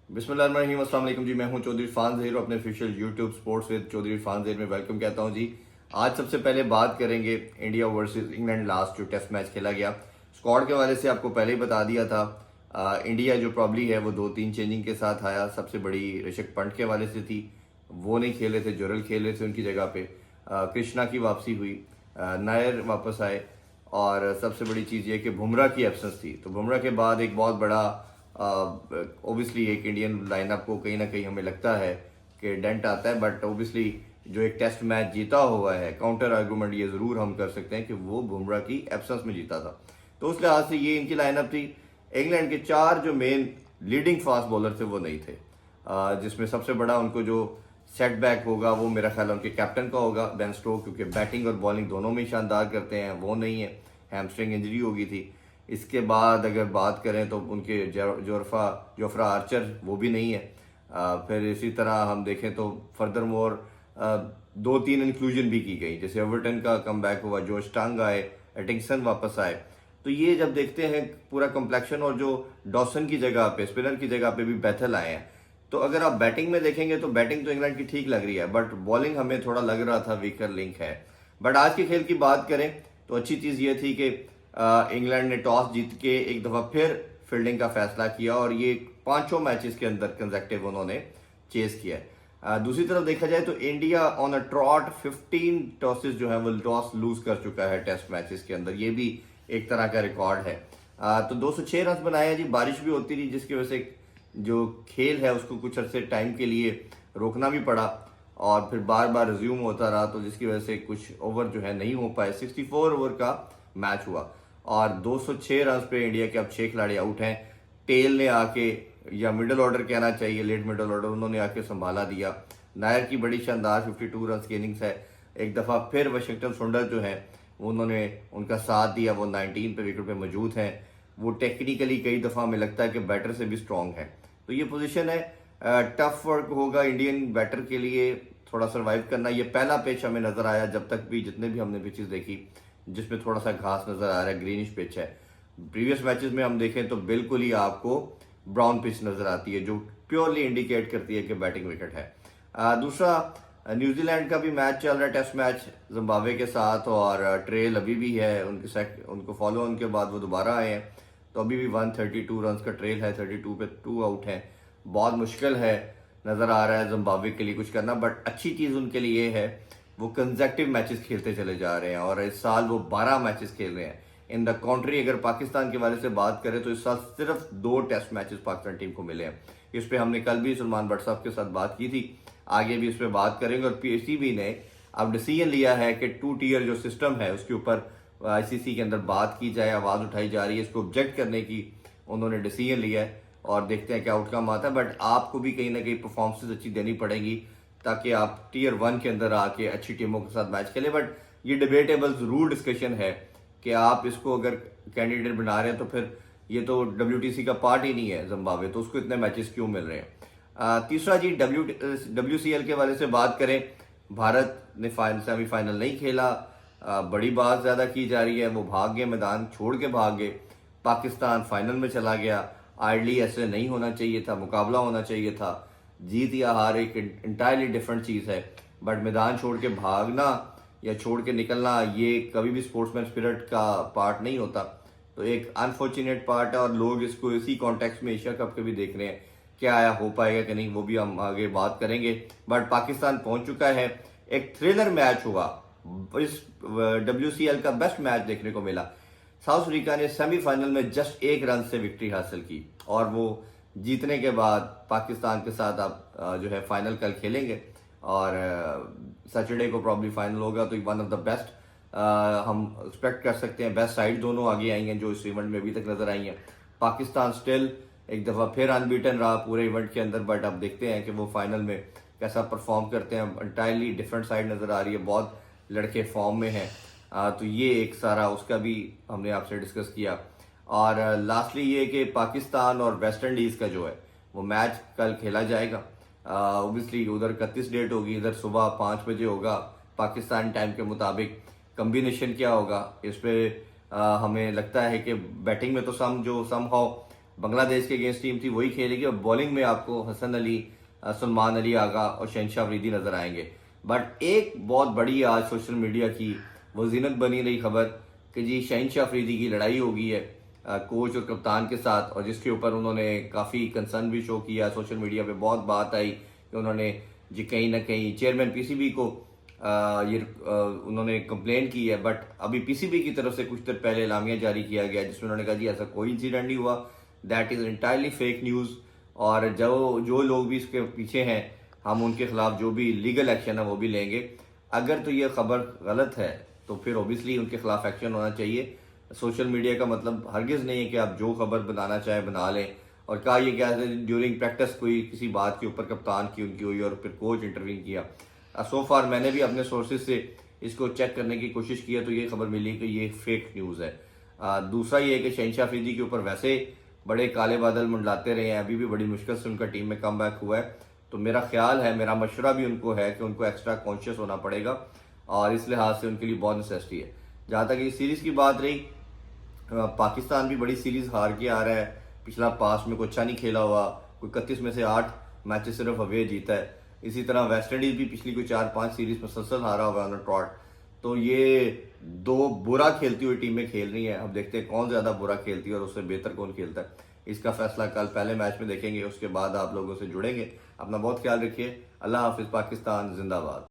बिस्मिल्लाहिर्रहमानिर्रहीम, अस्सलाम वालेकुम जी। मैं हूं चौधरी इरफान ज़हीर, अपने official YouTube sports with Chaudhary Irfan Zaheer में वेलकम कहता हूं जी। आज सबसे पहले बात करेंगे इंडिया वर्सेस इंग्लैंड, लास्ट जो टेस्ट मैच खेला गया। स्क्वाड के हवाले से आपको पहले ही बता दिया था। इंडिया जो प्रॉब्ली है वो 2-3 चेंजिंग के साथ आया। सबसे बड़ी ऋषभ पंत के हवाले से थी, वो नहीं खेले थे, जुरल खेल रहे थे उनकी जगह पे। कृष्णा की वापसी हुई, नायर वापस आए, और सबसे बड़ी चीज़ ये कि बुमराह की एब्सेंस थी। तो बुमराह के बाद एक बहुत बड़ा ओबियसली एक इंडियन लाइनअप को कहीं ना कहीं हमें लगता है कि डेंट आता है। बट ओबियसली जो एक टेस्ट मैच जीता हुआ है, काउंटर आर्गूमेंट ये ज़रूर हम कर सकते हैं कि वो बुमराह की एब्सेंस में जीता था। तो उस लिहाज से ये इनकी लाइनअप थी। इंग्लैंड के 4 जो मेन लीडिंग फास्ट बॉलर थे वो नहीं थे, जिसमें सबसे बड़ा उनको जो सेटबैक होगा वो मेरा ख्याल है उनके कैप्टन का होगा, बेन स्टोक्स, क्योंकि बैटिंग और बॉलिंग दोनों में शानदार करते हैं, वो नहीं है। हैमस्ट्रिंग इंजरी हो गई थी। इसके बाद अगर बात करें तो उनके जोफ्रा आर्चर वो भी नहीं है। फिर इसी तरह हम देखें तो फर्दर मोर 2-3 इंक्लूजन भी की गई, जैसे एवर्टन का कमबैक हुआ, जोश टांग आए, एटिंगसन वापस आए। तो ये जब देखते हैं पूरा कम्प्लेक्शन, और जो डॉसन की जगह पे, स्पिनर की जगह पे भी बैथल आए हैं, तो अगर आप बैटिंग में देखेंगे तो बैटिंग तो इंग्लैंड की ठीक लग रही है, बट बॉलिंग हमें थोड़ा लग रहा था वीकर लिंक है। बट आज के खेल की बात करें तो अच्छी चीज़ ये थी कि इंग्लैंड ने टॉस जीत के एक दफ़ा फिर फील्डिंग का फैसला किया, और ये 5 मैचेस के अंदर कंसेक्टिव उन्होंने चेस किया है। दूसरी तरफ देखा जाए तो India on a trout 15 tosses जो है वो टॉस लूज कर चुका है टेस्ट मैचेस के अंदर। ये भी एक तरह का रिकॉर्ड है। तो 206 रन बनाए जी। बारिश भी होती रही, जिसकी वजह से जो खेल है उसको कुछ अरसे टाइम के लिए रोकना भी पड़ा, और फिर बार बार रिज्यूम होता रहा, तो जिसकी वजह से कुछ ओवर जो है नहीं हो पाए। 64 ओवर का मैच हुआ और 206 रन पे इंडिया के अब 6 खिलाड़ी आउट हैं। टेल ने आके, या मिडिल ऑर्डर कहना चाहिए, लेट मिडिल ऑर्डर, उन्होंने आके संभाला दिया। नायर की बड़ी शानदार 52 रन की इनिंग्स है। एक दफ़ा फिर वाशिंगटन सुंदर जो है उन्होंने उनका साथ दिया, वो 19 पे विकेट पे मौजूद हैं। वो टेक्निकली कई दफ़ा हमें लगता है कि बैटर से भी स्ट्रॉन्ग है। तो ये पोजीशन है, टफ वर्क होगा इंडियन बैटर के लिए थोड़ा सर्वाइव करना। ये पहला पिच हमें नज़र आया जब तक भी, जितने भी हमने पिचेस देखी, जिसमें थोड़ा सा घास नज़र आ रहा है, ग्रीनिश पिच है। प्रीवियस मैचेस में हम देखें तो बिल्कुल ही आपको ब्राउन पिच नज़र आती है, जो प्योरली इंडिकेट करती है कि बैटिंग विकेट है। दूसरा, न्यूजीलैंड का भी मैच चल रहा है, टेस्ट मैच जिम्बाब्वे के साथ, और ट्रेल अभी भी है उनको फॉलो ऑन के बाद वो दोबारा आए हैं। तो अभी भी 132 रन का ट्रेल है, 32 पे 2 आउट हैं। बहुत मुश्किल है नज़र आ रहा है जिम्बाब्वे के लिए कुछ करना। बट अच्छी चीज़ उनके लिए है, वो कंसेक्टिव मैचेस खेलते चले जा रहे हैं, और इस साल वो 12 मैचेस खेल रहे हैं। इन द कंट्री अगर पाकिस्तान के वाले से बात करें तो इस साल सिर्फ 2 टेस्ट मैचेस पाकिस्तान टीम को मिले हैं। इस पे हमने कल भी सलमान भट्ट साहब के साथ बात की थी, आगे भी इस पर बात करेंगे। और पीसीबी ने अब डिसीजन लिया है कि 2 टीयर जो सिस्टम है उसके ऊपर आईसीसी के अंदर बात की जाए, आवाज़ उठाई जा रही है, इसको ऑब्जेक्ट करने की उन्होंने डिसीजन लिया है, और देखते हैं क्या आउटकम आता है। बट आपको भी कहीं ना कहीं परफॉर्मेंस अच्छी देनी पड़ेगी ताकि आप टीयर 1 के अंदर आके अच्छी टीमों के साथ मैच खेलें। बट ये डिबेटेबल जरूर डिस्कशन है कि आप इसको अगर कैंडिडेट बना रहे हैं तो फिर ये तो WTC का पार्ट ही नहीं है जिम्बाब्वे, तो उसको इतने मैचेस क्यों मिल रहे हैं। तीसरा जी, WCL के वाले से बात करें, भारत ने सेमीफाइनल नहीं खेला। बड़ी बात ज़्यादा की जा रही है, वो भाग गए, मैदान छोड़ के भाग गए। पाकिस्तान फाइनल में चला गया। आइडली ऐसे नहीं होना चाहिए था, मुकाबला होना चाहिए था। जीत या हार एक इंटायरली डिफरेंट चीज़ है, बट मैदान छोड़ के भागना या छोड़ के निकलना ये कभी भी स्पोर्ट्समैन स्पिरिट का पार्ट नहीं होता। तो एक अनफॉर्चुनेट पार्ट है, और लोग इसको इसी कॉन्टेक्स्ट में एशिया कप के भी देख रहे हैं, क्या आया हो पाएगा कि नहीं, वो भी हम आगे बात करेंगे। बट पाकिस्तान पहुंच चुका है। एक थ्रिलर मैच हुआ, इस WCL का बेस्ट मैच देखने को मिला। साउथ अफ्रीका ने सेमीफाइनल में जस्ट 1 रन से विक्ट्री हासिल की, और वो जीतने के बाद पाकिस्तान के साथ आप जो है फाइनल कल खेलेंगे, और सैटरडे को प्रॉब्ली फाइनल होगा। तो वन ऑफ द बेस्ट हम एक्सपेक्ट कर सकते हैं। बेस्ट साइड दोनों आगे आई हैं जो इस इवेंट में अभी तक नजर आई हैं। पाकिस्तान स्टिल एक दफ़ा फिर अनबीटन रहा पूरे इवेंट के अंदर, बट अब देखते हैं कि वो फाइनल में कैसा परफॉर्म करते हैं। इंटायरली डिफरेंट साइड नज़र आ रही है, बहुत लड़के फॉर्म में हैं। तो ये एक सारा उसका भी हमने आपसे डिस्कस किया। और लास्टली ये कि पाकिस्तान और वेस्ट इंडीज़ का जो है वो मैच कल खेला जाएगा। ओबियसली उधर 31 डेट होगी, इधर सुबह 5 बजे होगा पाकिस्तान टाइम के मुताबिक। कम्बिनेशन क्या होगा इस पर हमें लगता है कि बैटिंग में तो समहाउ बांग्लादेश के अगेंस्ट टीम थी वही खेलेगी, और बॉलिंग में आपको हसन अली, सलमान अली आगा और शहनशाह अफरीदी नजर आएंगे। बट एक बहुत बड़ी आज सोशल मीडिया की वो जीनत बनी रही खबर कि जी शहनशाह अफरीदी की लड़ाई हो गई है कोच और कप्तान के साथ, और जिसके ऊपर उन्होंने काफ़ी कंसर्न भी शो किया। सोशल मीडिया पे बहुत बात आई कि उन्होंने जी कहीं ना कहीं चेयरमैन पीसीबी को उन्होंने कंप्लेन की है। बट अभी पीसीबी की तरफ से कुछ देर पहले एलामिया जारी किया गया जिसमें उन्होंने कहा जी ऐसा कोई इंसिडेंट नहीं हुआ, that is entirely fake news, और जो लोग भी इसके पीछे हैं हम उनके खिलाफ जो भी लीगल एक्शन है वो भी लेंगे। अगर तो ये खबर गलत है तो फिर ओबियसली उनके खिलाफ एक्शन होना चाहिए। सोशल मीडिया का मतलब हरगिज़ नहीं है कि आप जो खबर बनाना चाहे बना लें। और कहा ये क्या है ड्यूरिंग प्रैक्टिस कोई किसी बात के ऊपर कप्तान की उनकी हुई और फिर कोच इंटरवीन किया। सो फार मैंने भी अपने सोर्सेज से इसको चेक करने की कोशिश की है तो ये खबर मिली कि ये फेक न्यूज़ है। दूसरा ये है कि शहनशाह अफरीदी के ऊपर वैसे बड़े काले बादल मंडलाते रहे हैं, अभी भी बड़ी मुश्किल से उनका टीम में कम बैक हुआ है। तो मेरा ख्याल है, मेरा मशवरा भी उनको है कि उनको एक्स्ट्रा कॉन्शियस होना पड़ेगा, और इस लिहाज से उनके लिए बहुत नेसेसिटी है। जहाँ तक ये सीरीज़ की बात रही, पाकिस्तान भी बड़ी सीरीज़ हार के आ रहा है। पिछला पास में कोई अच्छा नहीं खेला हुआ, कोई 31 में से 8 मैचेस सिर्फ अवे जीता है। इसी तरह वेस्ट इंडीज़ भी पिछली कोई 4-5 सीरीज़ मुसलसल हारा हुआ है ट्रॉट। तो ये दो बुरा खेलती हुई टीमें खेल रही हैं। अब देखते हैं कौन ज़्यादा बुरा खेलती है और उससे बेहतर कौन खेलता है। इसका फैसला कल पहले मैच में देखेंगे, उसके बाद आप लोगों से जुड़ेंगे। अपना बहुत ख्याल रखिए। अल्लाह हाफिज़। पाकिस्तान जिंदाबाद।